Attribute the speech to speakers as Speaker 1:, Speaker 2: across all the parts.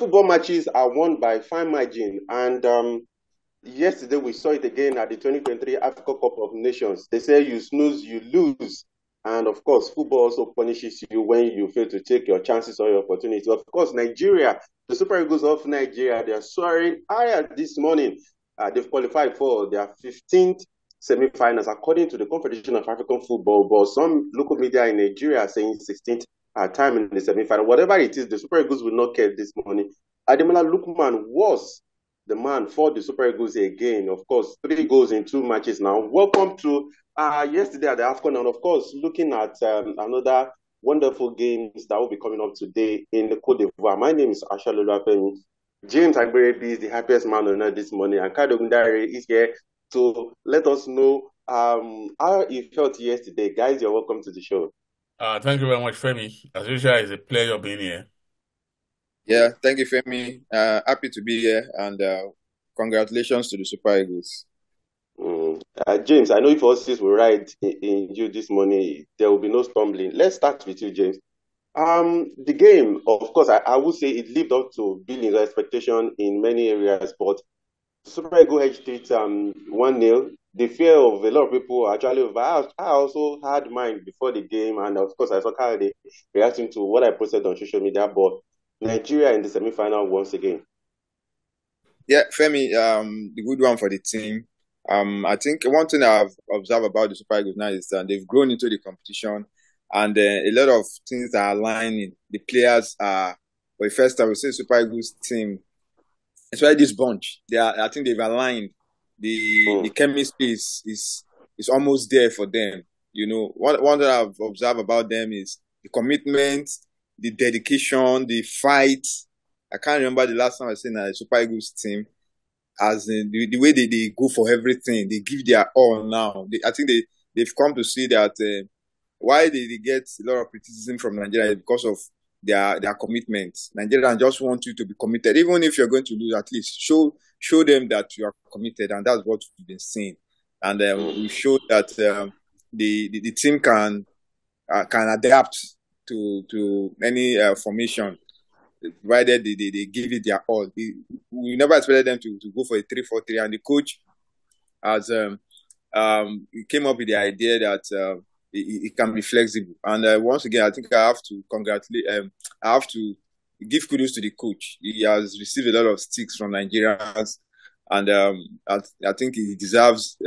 Speaker 1: football matches are won by fine margin, and yesterday we saw it again at the 2023 Africa Cup of Nations. They say you snooze, you lose. And of course, football also punishes you when you fail to take your chances or your opportunities. Of course, Nigeria, the Super Eagles of Nigeria, they are soaring higher this morning. They've qualified for their 15th semi-finals according to the Confederation of African Football. But some local media in Nigeria are saying 16th time in the semi-final. Whatever it is, the Super Eagles will not care this morning. Ademola Lookman was the man for the Super Eagles again. Of course, 3 goals in 2 matches now. Welcome to yesterday at the AFCON, and of course, looking at another wonderful games that will be coming up today in the Côte d'Ivoire. My name is Asha Lolapeni. James Agberebi is the happiest man on earth this morning, and Kado Gundare is here to let us know how he felt yesterday. Guys, you're welcome to the show.
Speaker 2: Thank you very much, Femi. As usual, it's a pleasure being here.
Speaker 3: Yeah, thank you, Femi. Happy to be here, and congratulations to the Super Eagles.
Speaker 1: James, I know if horses will ride in you this morning, there will be no stumbling. Let's start with you, James. The game, of course, I would say it lived up to Billing's expectation in many areas, but Super Eagles edged it 1-0. The fear of a lot of people actually, I also had mine before the game, and of course, I saw Kyle reacting to what I posted on social media, but Nigeria in the semi-final once again.
Speaker 3: Yeah, Femi, the good one for the team. I think one thing I've observed about the Super Eagles now is that they've grown into the competition, and a lot of things are aligning. The players are, for the first time, we say Super Eagles team, especially this bunch. I think they've aligned. The chemistry is almost there for them. You know, one that I've observed about them is the commitment, the dedication, the fight. I can't remember the last time I seen a Super Eagles team, as in the way they go for everything. They give their all now. I think they've come to see that why they get a lot of criticism from Nigeria is because of their commitment. Nigerians just want you to be committed. Even if you're going to lose, at least show them that you are committed, and that's what we've been seeing. And we showed that the team can adapt to any formation, provided they give it their all. We never expected them to go for a 3-4-3, and the coach has he came up with the idea that it can be flexible. And once again, I think I have to congratulate. I have to give kudos to the coach. He has received a lot of sticks from Nigerians, and I think he deserves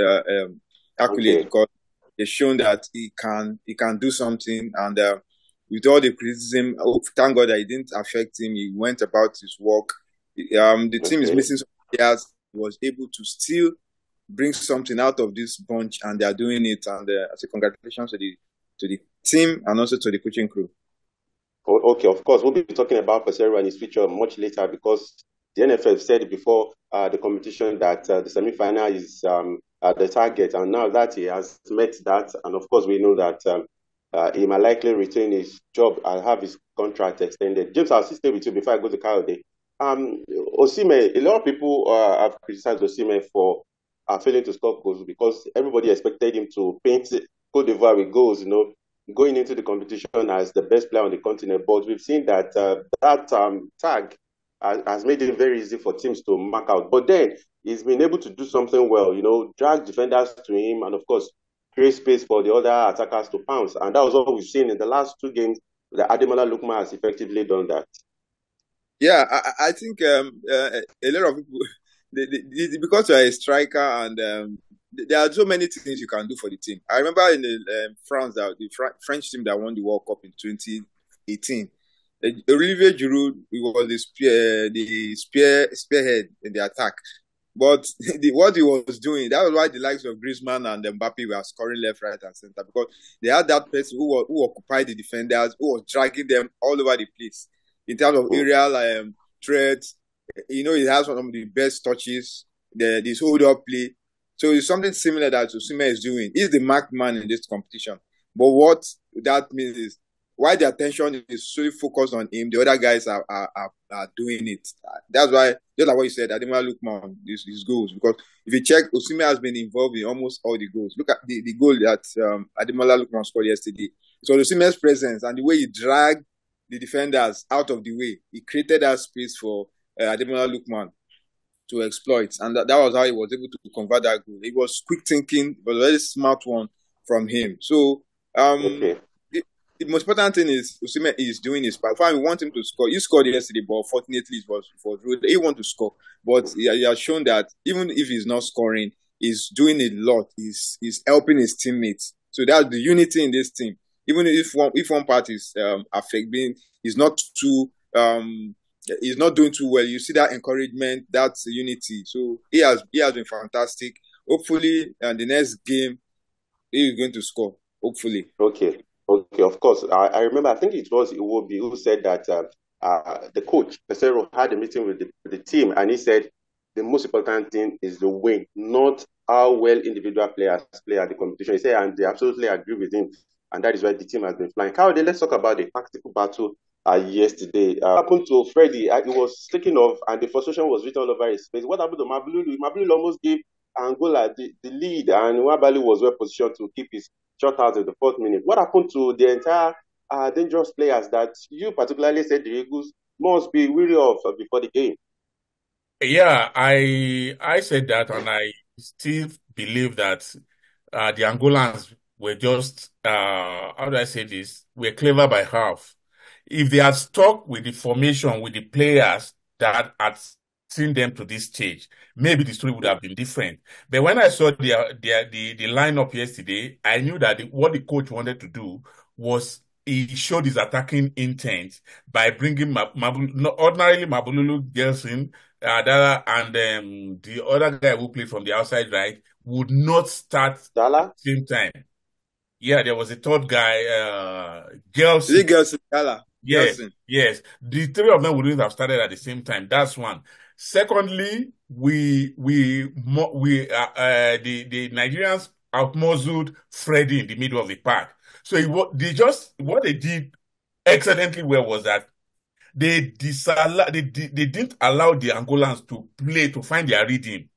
Speaker 3: accolade because they've shown that he can do something. And with all the criticism, thank God that it didn't affect him. He went about his work. The team is missing some players. He was able to still bring something out of this bunch, and they are doing it. And I say congratulations to the team and also to the coaching crew.
Speaker 1: Okay, of course, we'll be talking about Pesero and his future much later, because the NFF said before the competition that the semi-final is the target, and now that he has met that, and of course we know that he might likely retain his job and have his contract extended. James, I'll stay with you before I go to Kayode. Osimhen, a lot of people have criticized Osimhen for failing to score goals because everybody expected him to paint Côte d'Ivoire with goals, you know, going into the competition as the best player on the continent. But we've seen that tag has made it very easy for teams to mark out. But then he's been able to do something well, you know, drag defenders to him, and of course, create space for the other attackers to pounce. And that was what we've seen in the last 2 games. The Ademola Lookman has effectively done that.
Speaker 3: Yeah, I think a lot of people, because you're a striker, and there are so many things you can do for the team. I remember in the France, the French team that won the World Cup in 2018, Olivier Giroud, he was the spearhead in the attack. But what he was doing, that was why the likes of Griezmann and Mbappe were scoring left, right, and center, because they had that person who occupied the defenders, who was dragging them all over the place in terms of aerial threats. You know, he has one of the best touches, this hold-up play. So it's something similar that Osimhen is doing. He's the marked man in this competition. But what that means is, why the attention is so focused on him, the other guys are doing it. That's why, just like what you said, Ademola Lookman, his goals. Because if you check, Osimhen has been involved in almost all the goals. Look at the goal that Ademola Lookman scored yesterday. So Osimhen's presence and the way he dragged the defenders out of the way. He created that space for Ademola Lookman to exploit, and that was how he was able to convert that goal. It was quick thinking, but a very smart one from him. So
Speaker 1: Okay.
Speaker 3: the most important thing is Osimhen is doing his part. Fine, we want him to score. He scored yesterday, but fortunately it was rude. He want to score, but he has shown that even if he's not scoring, he's doing a lot. He's helping his teammates. So that's the unity in this team. Even if one part is affecting, he's not doing too well. You see that encouragement, that's unity. So he has been fantastic. Hopefully, the next game he is going to score. Hopefully.
Speaker 1: Okay. Of course. I remember. I think it was Iwobi who said that the coach Pesero had a meeting with the team, and he said the most important thing is the win, not how well individual players play at the competition. He said, and they absolutely agree with him, and that is why the team has been flying. Kawade, let's talk about the tactical battle yesterday. What happened to Freddie? He was taken off, and the frustration was written all over his face. What happened to Mabululu? Mabululu almost gave Angola the lead, and Nwabali was well positioned to keep his shot out in the 4th minute. What happened to the entire dangerous players that you particularly said the Eagles must be wary of before the game?
Speaker 2: Yeah, I said that, and I still believe that the Angolans were just how do I say this? Were clever by half. If they had stuck with the formation with the players that had seen them to this stage, maybe the story would have been different. But when I saw the lineup yesterday, I knew that what the coach wanted to do was he showed his attacking intent by bringing ordinarily Mabululu Gelson, Dara, and the other guy who played from the outside right would not start
Speaker 1: Dala?
Speaker 2: at the same time. Yeah, there was a third guy,
Speaker 3: Gelson.
Speaker 2: Gelson. Yes, yes. The three of them wouldn't have started at the same time. That's one. Secondly, the Nigerians outmuzzled Freddy in the middle of the park. So what they did excellently well was that they didn't allow the Angolans to play to find their rhythm.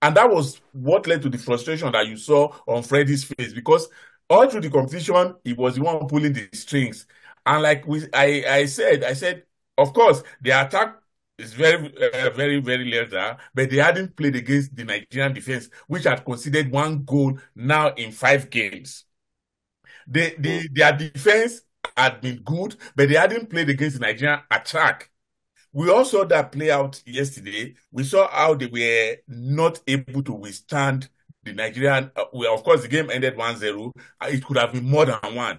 Speaker 2: And that was what led to the frustration that you saw on Freddie's face, because all through the competition, he was the one pulling the strings. And like I said, of course, the attack is very, very, very lesser, but they hadn't played against the Nigerian defense, which had conceded 1 goal now in 5 games. Their defense had been good, but they hadn't played against the Nigerian attack. We also saw that play out yesterday. We saw how they were not able to withstand the Nigerian. Of course, the game ended 1-0. It could have been more than 1.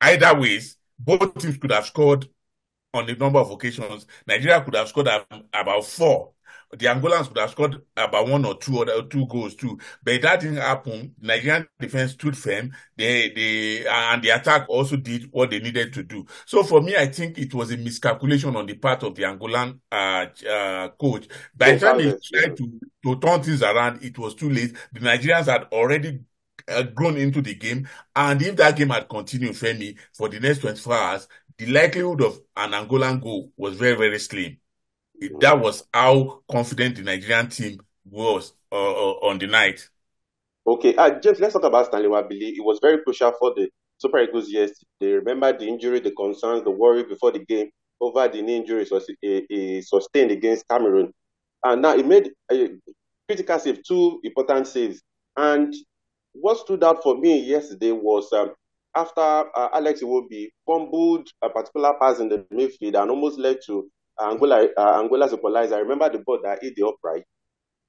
Speaker 2: Either ways, both teams could have scored on a number of occasions. Nigeria could have scored about 4. The Angolans could have scored about 1 or 2 or 2 goals too. But that didn't happen. Nigerian defense stood firm. And the attack also did what they needed to do. So for me, I think it was a miscalculation on the part of the Angolan coach. By the time he tried to turn things around, it was too late. The Nigerians had already grown into the game. And if that game had continued, Femi, for the next 24 hours, the likelihood of an Angolan goal was very, very slim. That was how confident the Nigerian team was on the night.
Speaker 1: Okay, James, let's talk about Stanley Nwabali. It was very crucial for the Super Eagles yesterday. Remember the injury, the concerns, the worry before the game over the knee injury he sustained against Cameroon. And now he made a critical save, 2 important saves. And what stood out for me yesterday was after Alex Iwobi fumbled a particular pass in the midfield and almost led to Angola's equalizer. I remember the ball that hit the upright.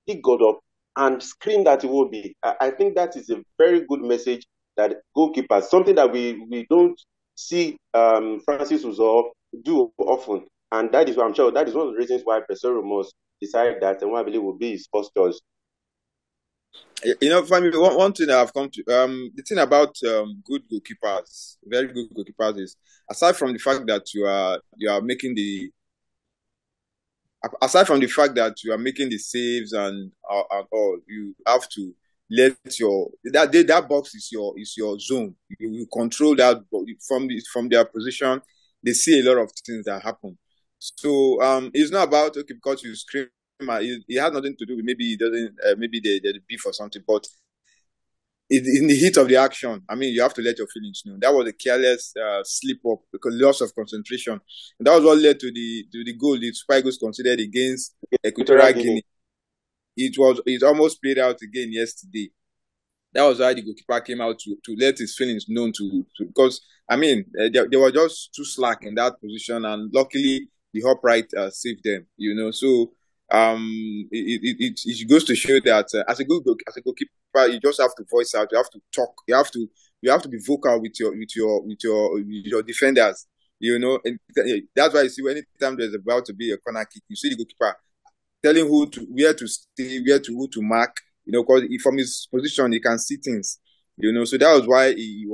Speaker 1: He got up and screamed at Iwobi. I think that is a very good message that goalkeepers, something that we don't see Francis Uzor do often. And that is why I'm sure that is one of the reasons why Pesero must decide that Nwabali will be his first choice.
Speaker 3: You know, for me, one thing that I've come to, the thing about good goalkeepers, very good goalkeepers, is aside from the fact that you are making the saves and all, you have to let that box is your zone. You control that from their position. They see a lot of things that happen. So it's not about because you scream. It has nothing to do with maybe he doesn't maybe they beef or something, but in the heat of the action, I mean, you have to let your feelings know. That was a careless slip up because loss of concentration. And that was what led to the goal the Super Eagles considered against Equatorial Guinea. It almost played out again yesterday. That was why the goalkeeper came out to let his feelings known to because I mean they were just too slack in that position, and luckily the upright saved them. So it goes to show that as a goalkeeper, you just have to voice out. You have to talk. You have to be vocal with your defenders. And that's why you see anytime there's about to be a corner kick, you see the goalkeeper telling where to stay, who to mark. Because from his position he can see things. So that was why he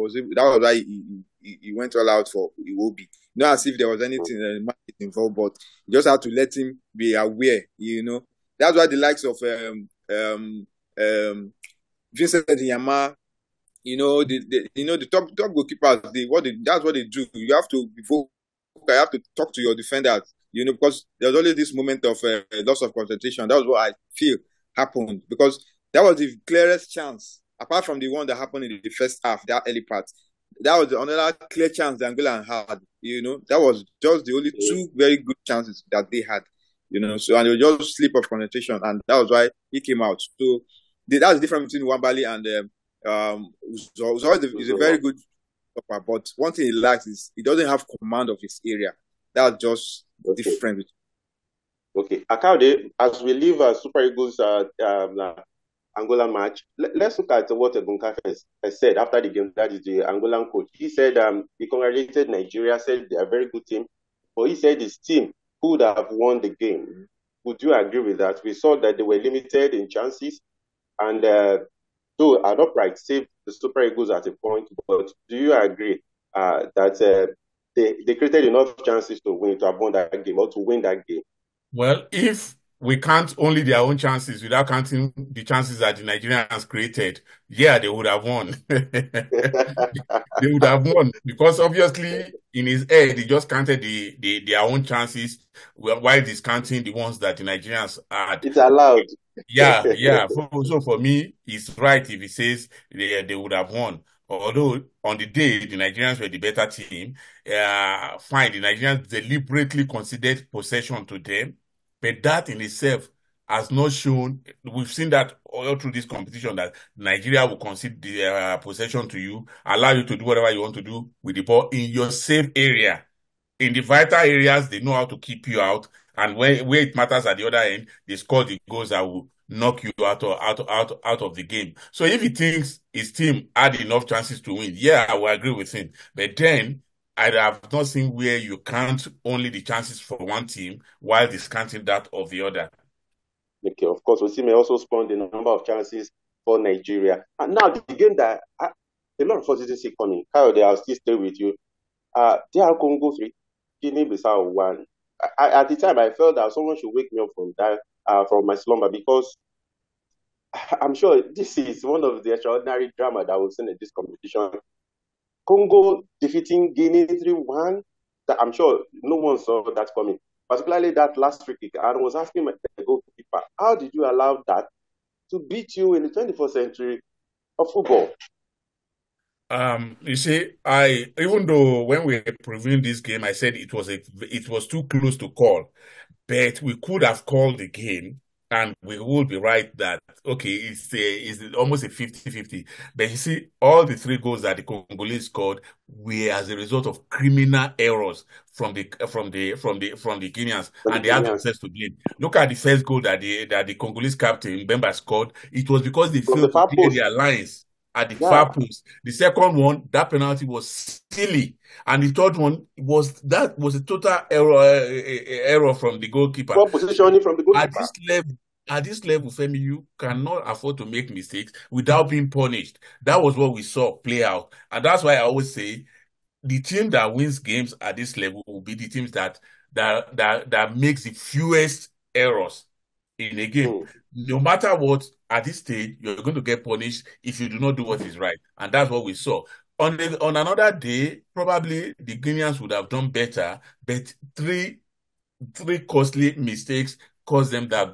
Speaker 3: went all out for Iwobi. Not as if there was anything involved, but you just have to let him be aware. That's why the likes of Vincent Yama, the top goalkeepers, that's what they do. You have to be vocal. You have to talk to your defenders. Because there's always this moment of loss of concentration. That was what I feel happened, because that was the clearest chance, apart from the one that happened in the first half, that early part. That was another clear chance that Angola had. That was just the only two very good chances that they had. So and it was just slip of concentration, and that was why he came out. So that's the difference between Wambali and Uzo is a very good stopper, but one thing he lacks is he doesn't have command of his area. That's just different.
Speaker 1: Okay, Akaude, as we leave Super Eagles Angola match, let's look at what Ebunka said after the game. That is the Angolan coach. He said he congratulated Nigeria, said they are a very good team, but he said his team could have won the game. Would you agree with that? We saw that they were limited in chances, and so an upright saved the Super Eagles at a point. But do you agree that they created enough chances to have won that game or to win that game?
Speaker 2: Well, if we count only their own chances without counting the chances that the Nigerians created, yeah, they would have won. They would have won, because obviously in his head he just counted their own chances while discounting the ones that the Nigerians had.
Speaker 1: It's allowed.
Speaker 2: Yeah. So for me, it's right if he says they would have won. Although on the day the Nigerians were the better team, fine, the Nigerians deliberately conceded possession to them, but that in itself has not shown. We've seen that all through this competition that Nigeria will concede the possession to you, allow you to do whatever you want to do with the ball in your safe area. In the vital areas, they know how to keep you out, and where it matters at the other end, they score the goals that will knock you out of the game. So if he thinks his team had enough chances to win, yeah, I will agree with him. But then I have not seen where you count only the chances for one team while discounting that of the other.
Speaker 1: Okay, of course, Osimhen also spawned a number of chances for Nigeria. And now the game that a lot of us didn't see coming. Kyle, I'll still stay with you. DR Congo 3, Guinea-Bissau 1. At the time, I felt that someone should wake me up from my slumber, because I'm sure this is one of the extraordinary drama that we've seen in this competition. Congo defeating Guinea 3-1. I'm sure no one saw that coming, particularly that last free kick. I was asking the goalkeeper, how did you allow that to beat you in the 21st century of football?
Speaker 2: You see, even though when we previewed this game, I said it was too close to call, but we could have called the game, and we will be right that okay, it's almost a 50-50. But you see, all the three goals that the Congolese scored were as a result of criminal errors from the Guineans, and they have themselves to blame. Look at the first goal that the Congolese captain Bemba scored. It was because they failed to clear their lines at the far post. The second one, that penalty was silly, and the third one was a total error from the goalkeeper.
Speaker 1: Poor positioning from the goalkeeper.
Speaker 2: At this level, Femi, you cannot afford to make mistakes without being punished. That was what we saw play out, and that's why I always say the team that wins games at this level will be the teams that makes the fewest errors in a game. No matter what, at this stage, you're going to get punished if you do not do what is right. And that's what we saw. On another day, probably the Guineans would have done better, but three costly mistakes caused them that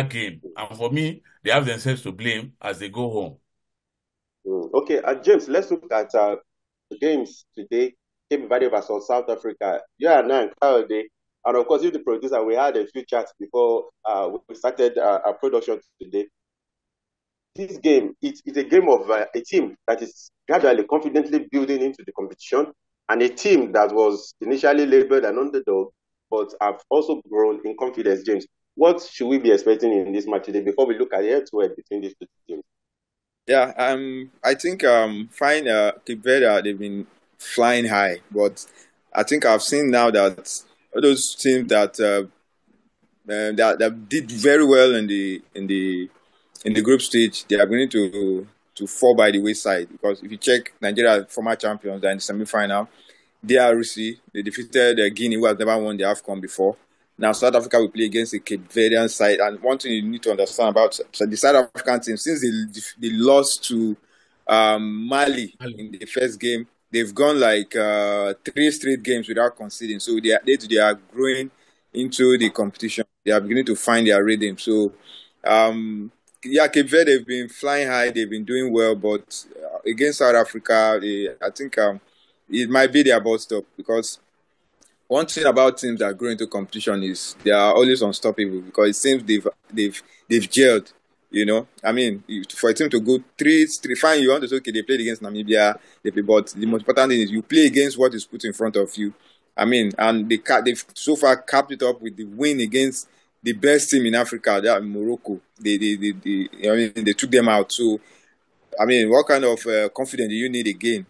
Speaker 2: game. And for me, they have themselves to blame as they go home.
Speaker 1: Okay, James, let's look at the games today. Cape Verde versus South Africa. Yeah, and Kyle, and of course, you the producer, we had a few chats before we started our production today. This game, it's a game of a team that is gradually, confidently building into the competition, and a team that was initially labeled an underdog, but have also grown in confidence. James, what should we be expecting in this match today before we look at the head-to-head between these two teams?
Speaker 3: Yeah, I think fine. Cape Verde, they've been flying high, but I think I've seen now that all those teams that did very well in the group stage, they are going to fall by the wayside, because if you check Nigeria, former champions, they're in the semi-final. DRC, they defeated Guinea, who has never won the AFCON before. Now South Africa will play against a Cape Verdean side, and one thing you need to understand about the South African team, since they lost to Mali in the first game, they've gone like 3 straight games without conceding. So they are growing into the competition. They are beginning to find their rhythm. So yeah, Cape Verde, they've been flying high, they've been doing well, but against South Africa, I think it might be their bus stop, because one thing about teams that grow into competition is they are always unstoppable, because it seems they've gelled. I mean, for a team to go three, fine, you want to say, okay, they played against Namibia, but the most important thing is you play against what is put in front of you. I mean, and they've so far capped it up with the win against the best team in Africa, that Morocco. I mean, they took them out. So, I mean, what kind of confidence do you need again?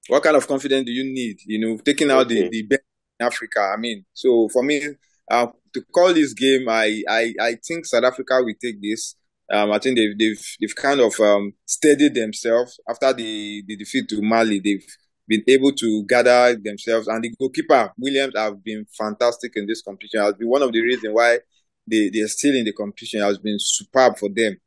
Speaker 3: What kind of confidence do you need? Taking out the best in Africa. I mean, so for me, to call this game, I think South Africa will take this. I think they've kind of steadied themselves after the defeat to Mali. They've been able to gather themselves, and the goalkeeper Williams have been fantastic in this competition. Has been one of the reasons why they're still in the competition. Has been superb for them,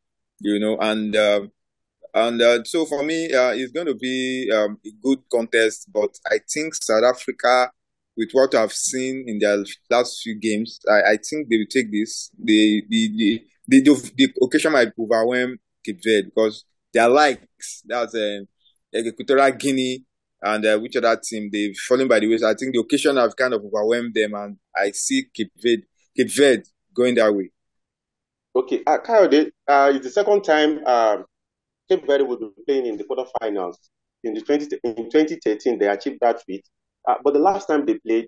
Speaker 3: and so for me, it's going to be a good contest. But I think South Africa, with what I've seen in their last few games, I think they will take this. The occasion might overwhelm Cape Verde, because their likes, that's Equatorial Guinea and which other team, they've fallen by the wayside. I think the occasion have kind of overwhelmed them, and I see Cape Verde going that way.
Speaker 1: Okay, Kyle, it's the second time Cape Verde will be playing in the quarterfinals. In 2013, they achieved that feat. But the last time they played,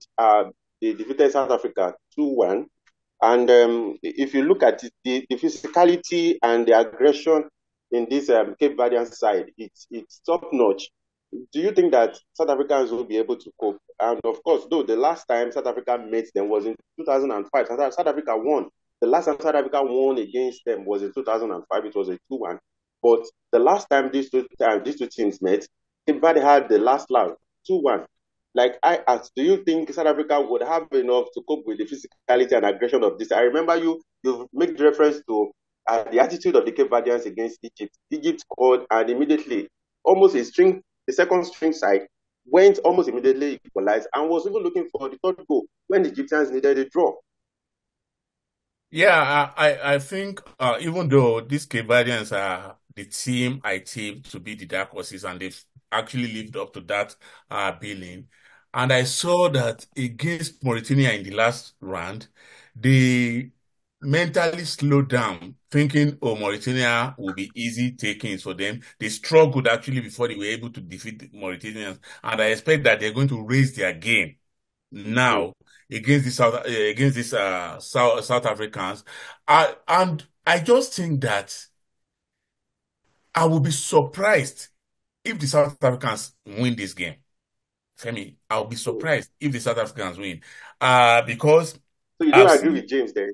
Speaker 1: they defeated South Africa 2-1. And if you look at it, the physicality and the aggression in this Cape Verdean side, it's top notch. Do you think that South Africans will be able to cope? And of course, though the last time South Africa met them was in 2005, South Africa won. The last time South Africa won against them was in 2005. It was a 2-1. But the last time these two teams met, Cape Verde had the last laugh, 2-1. Like I asked, do you think South Africa would have enough to cope with the physicality and aggression of this? I remember you made reference to the attitude of the Cape Verdeans against Egypt. Egypt scored, and immediately, almost the second string side went almost immediately equalized, and was even looking for the third goal when the Egyptians needed a draw.
Speaker 2: Yeah, I think even though these Cape Verdeans are the team I tipped to be the dark horses, and they've actually lived up to that billing. And I saw that against Mauritania in the last round, they mentally slowed down, thinking, oh, Mauritania will be easy takings for them. They struggled actually before they were able to defeat the Mauritanians. And I expect that they're going to raise their game now against these South Africans. And I just think that I will be surprised if the South Africans win this game. Femi, I'll be surprised if the South Africans win. Because
Speaker 1: So you don't agree with James then?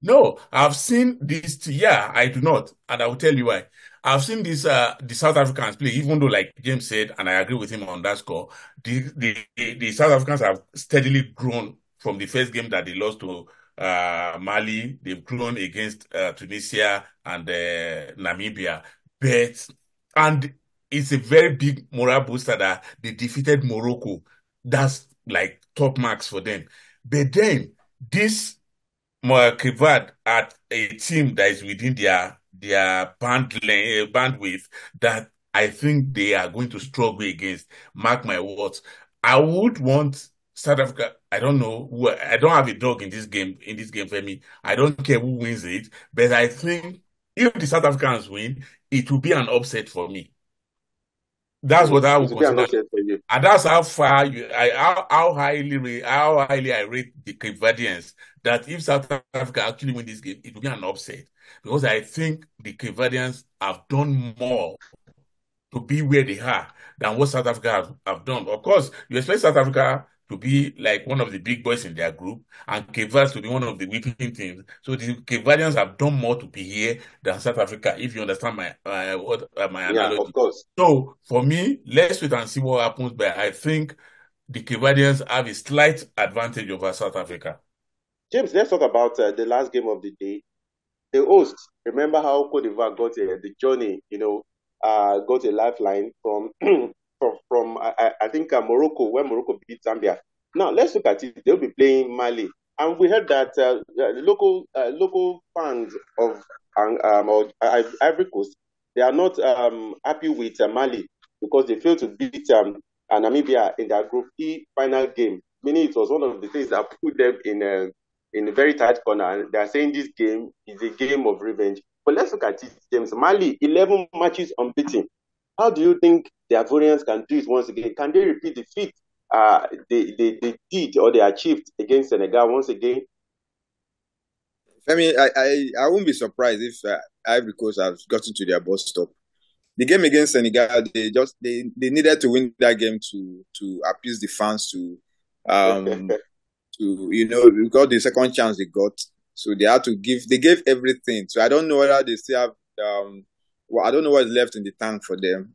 Speaker 2: No, I've seen this. Yeah, I do not, and I will tell you why. I've seen this the South Africans play, even though, like James said, and I agree with him on that score. The South Africans have steadily grown from the first game that they lost to Mali. They've grown against Tunisia and Namibia, and it's a very big moral booster that they defeated Morocco. That's like top marks for them. But then this Cape Verde at a team that is within their bandwidth that I think they are going to struggle against. Mark my words. I would want South Africa. I don't know. I don't have a dog in this game. In this game, for me, I don't care who wins it. But I think if the South Africans win, it will be an upset for me. That's what I
Speaker 1: It
Speaker 2: would
Speaker 1: will be an
Speaker 2: consider.
Speaker 1: upset for you.
Speaker 2: And that's how far how highly I rate the Cape Verdeans. That if South Africa actually win this game, it will be an upset because I think the Cape Verdeans have done more to be where they are than what South Africa have done. Of course, you expect South Africa to be like one of the big boys in their group and Cape Verde to be one of the weeping teams. So the Cape Verdeans have done more to be here than South Africa, if you understand my
Speaker 1: Yeah,
Speaker 2: analogy.
Speaker 1: of course.
Speaker 2: So for me, let's wait and see what happens. But I think the Cape Verdeans have a slight advantage over South Africa.
Speaker 1: James, let's talk about the last game of the day. The host, remember how Cote d'Ivoire got the journey, got a lifeline from I think Morocco, when Morocco beat Zambia. Now let's look at it. They'll be playing Mali, and we heard that local fans of Ivory Coast, they are not happy with Mali because they failed to beat Namibia in their Group E final game. Meaning it was one of the things that put them in a very tight corner. And they are saying this game is a game of revenge. But let's look at it, James. Mali, 11 matches unbeaten. How do you think the Ivorians can do it once again? Can they repeat the feat they did or they achieved against Senegal once again?
Speaker 3: I mean, I won't be surprised if Ivory Coast has gotten to their bus stop. The game against Senegal, they needed to win that game to appease the fans to got the second chance they got. So they had to they gave everything. So I don't know whether they still have I don't know what's left in the tank for them.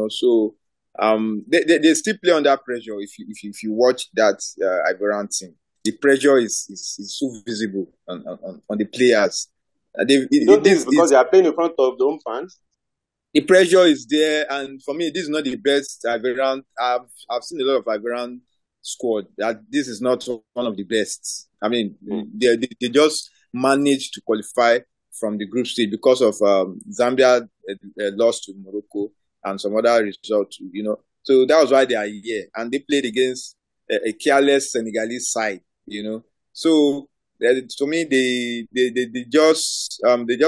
Speaker 3: So they still play under pressure. If you watch that Ivorian team, the pressure is so visible on the players.
Speaker 1: Don't think it's because they are playing in front of the home fans?
Speaker 3: The pressure is there, and for me, this is not the best Ivorian. I've seen a lot of Ivorian squad. That this is not one of the best. I mean, they just managed to qualify from the group stage because of Zambia lost to Morocco and some other results. So that was why they are here, and they played against a careless Senegalese side. So to me, they just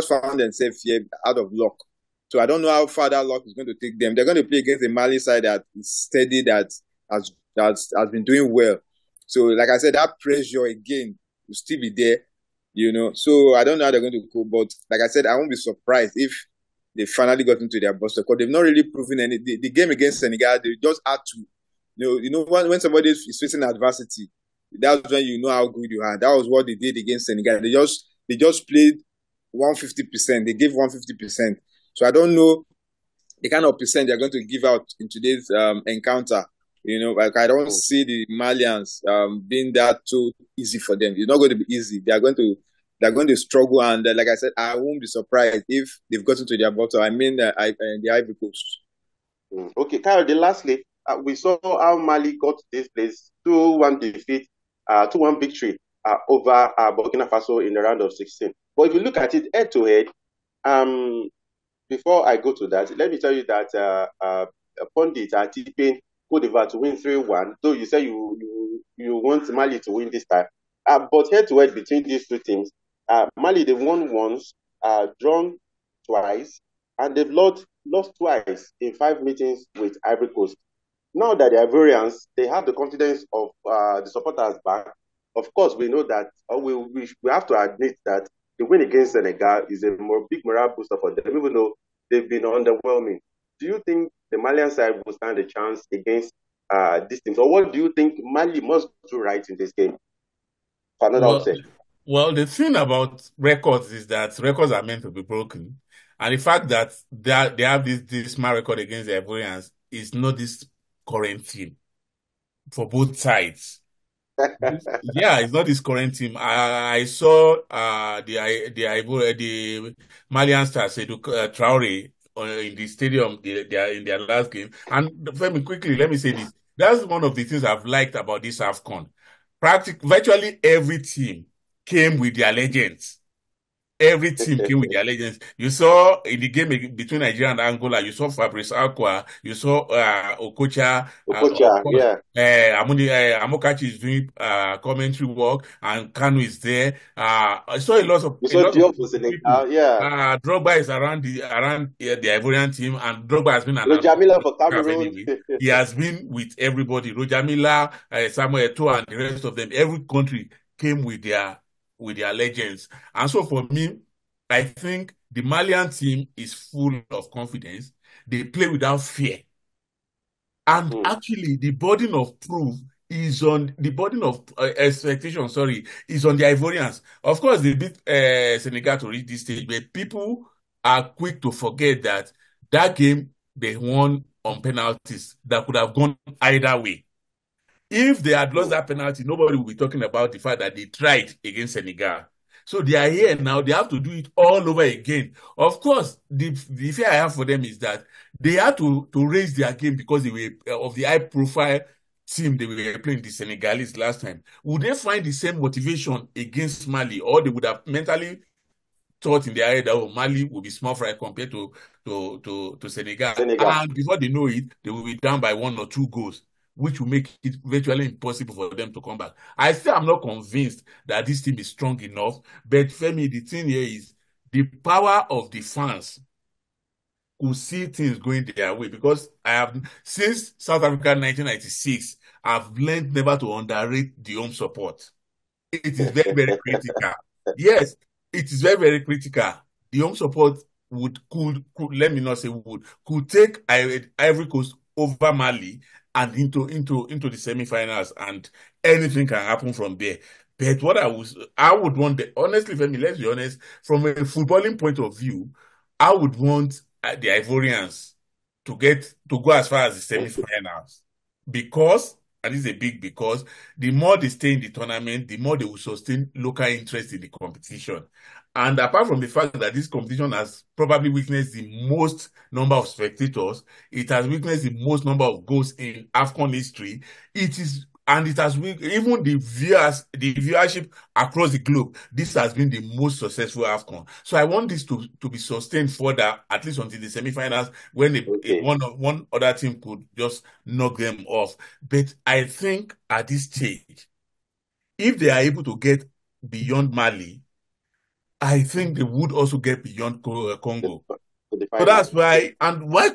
Speaker 3: found themselves here out of luck. So I don't know how far that luck is going to take them. They're going to play against a Mali side that is steady, that has been doing well. So, like I said, that pressure again will still be there, So I don't know how they're going to go, but like I said, I won't be surprised if they finally got into their bus because they've not really proven any. The game against Senegal, they just had to, when somebody is facing adversity, that's when you know how good you are. That was what they did against Senegal. They just played 150%. They gave 150%. So I don't know the kind of percent they're going to give out in today's encounter. Like I don't see the Malians being that too easy for them. It's not going to be easy. They're going to struggle, and like I said, I won't be surprised if they've gotten to their bottom. I mean, the Ivory Coast.
Speaker 1: Okay, Kyle. Lastly, we saw how Mali got to this place 2-1 defeat, 2-1 victory over Burkina Faso in the round of 16. But if you look at it head to head, before I go to that, let me tell you that pundits are tipping Cote d'Ivoire to win 3-1, though you say you want Mali to win this time. But head-to-head between these two teams, Mali, they've won once, drawn twice, and they've lost twice in 5 meetings with Ivory Coast. Now that the Ivorians, they have the confidence of the supporters back. Of course, we know that, we have to admit that the win against Senegal is a big morale booster for them, even though they've been underwhelming. Do you think the Malian side will stand a chance against these teams? Or what do you think Mali must do right in this game for another upset?
Speaker 2: Well, the thing about records is that records are meant to be broken. And the fact that they have this smart record against the Ivorians is not this current team for both sides. Yeah, it's not this current team. I saw the Malian star Seydou Traoré in the stadium in their last game. And quickly, let me say this. That's one of the things I've liked about this AFCON. Virtually every team came with their legends. Every team came with their legends. You saw in the game between Nigeria and Angola, you saw Fabrice Aqua, you saw Okocha, of
Speaker 1: Okocha,
Speaker 2: course,
Speaker 1: yeah.
Speaker 2: Amokachi is doing commentary work, and Kanu is there. I saw
Speaker 1: You
Speaker 2: a
Speaker 1: saw
Speaker 2: lot of
Speaker 1: Diop for
Speaker 2: people.
Speaker 1: Senegal, yeah.
Speaker 2: Drogba is around the Ivorian team, and Drogba has been an
Speaker 1: Roger Miller for
Speaker 2: ambassador
Speaker 1: Cameroon.
Speaker 2: anyway. He has been with everybody. Roger Miller, Samuel Eto'o, and the rest of them. Every country came with their legends. And so for me, I think the Malian team is full of confidence. They play without fear. And actually, the burden of proof is on the burden of expectation, sorry, is on the Ivorians. Of course, they beat Senegal to reach this stage, but people are quick to forget that that game they won on penalties that could have gone either way. If they had lost that penalty, nobody will be talking about the fact that they tried against Senegal. So they are here now. They have to do it all over again. Of course, the fear I have for them is that they had to raise their game because they were of the high profile team they were playing, the Senegalese last time. Would they find the same motivation against Mali, or they would have mentally thought in their head that Mali will be small fry compared to Senegal.
Speaker 1: Senegal.
Speaker 2: And before they know it, they will be down by 1 or 2 goals, which will make it virtually impossible for them to come back. I still am not convinced that this team is strong enough. But Femi, the thing here is the power of the fans could see things going their way, because I have, since South Africa 1996, I've learned never to underrate the home support. It is very, very critical. Yes, it is very, very critical. The home support could let me not say could take Ivory Coast over Mali and into the semi-finals, and anything can happen from there. But what I would want honestly, Femi, let's be honest, from a footballing point of view, I would want the Ivorians to go as far as the semi-finals, because, and this is a big because, the more they stay in the tournament, the more they will sustain local interest in the competition. And apart from the fact that this competition has probably witnessed the most number of spectators, it has witnessed the most number of goals in AFCON history. It has even the viewership across the globe. This has been the most successful AFCON. So I want this to be sustained further, at least until the semi-finals, when one other team could just knock them off. But I think at this stage, if they are able to get beyond Mali, I think they would also get beyond Congo.
Speaker 1: To the
Speaker 2: So
Speaker 1: final.
Speaker 2: that's why, and why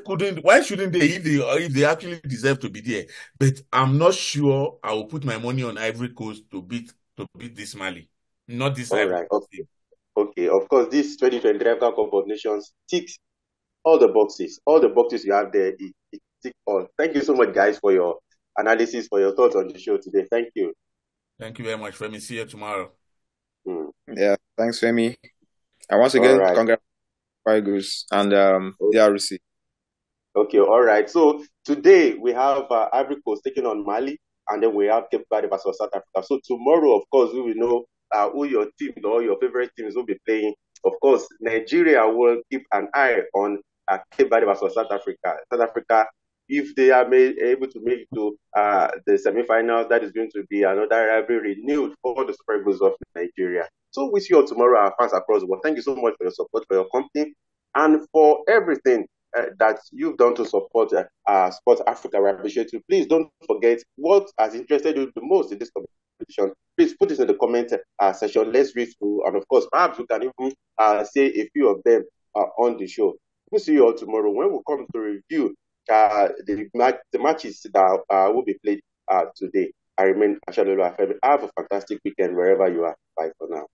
Speaker 2: shouldn't they, if they actually deserve to be there? But I'm not sure I will put my money on Ivory Coast to beat this Mali, not this
Speaker 1: All
Speaker 2: Ivory
Speaker 1: right.
Speaker 2: Coast
Speaker 1: Okay.
Speaker 2: team.
Speaker 1: Okay. Of course, this 2023 African Cup of Nations ticks all the boxes. All the boxes you have there, it ticks all. Thank you so much, guys, for your analysis, for your thoughts on the show today. Thank you.
Speaker 2: Thank you very much, Femi. See you tomorrow.
Speaker 3: Yeah, thanks, Femi. And once
Speaker 1: All
Speaker 3: again,
Speaker 1: right.
Speaker 3: congrats, Tigers and the RC.
Speaker 1: Okay, all right. So today we have Ivory Coast taking on Mali, and then we have Cape Verde versus South Africa. So tomorrow, of course, we will know who your team or your favorite teams will be playing. Of course, Nigeria will keep an eye on Cape Verde versus South Africa. South Africa, if they are able to make it to the semi-finals, that is going to be another rivalry renewed for the Super Eagles of Nigeria. So we see you all tomorrow, our fans across the world. Thank you so much for your support, for your company, and for everything that you've done to support Sports Africa. We appreciate you. Please don't forget what has interested you the most in this competition. Please put this in the comment section. Let's read through, and of course, perhaps we can even say a few of them on the show. We'll see you all tomorrow when we come to review the matches that will be played today. I remain Ashalolo Afemi. Have a fantastic weekend wherever you are. Bye for now.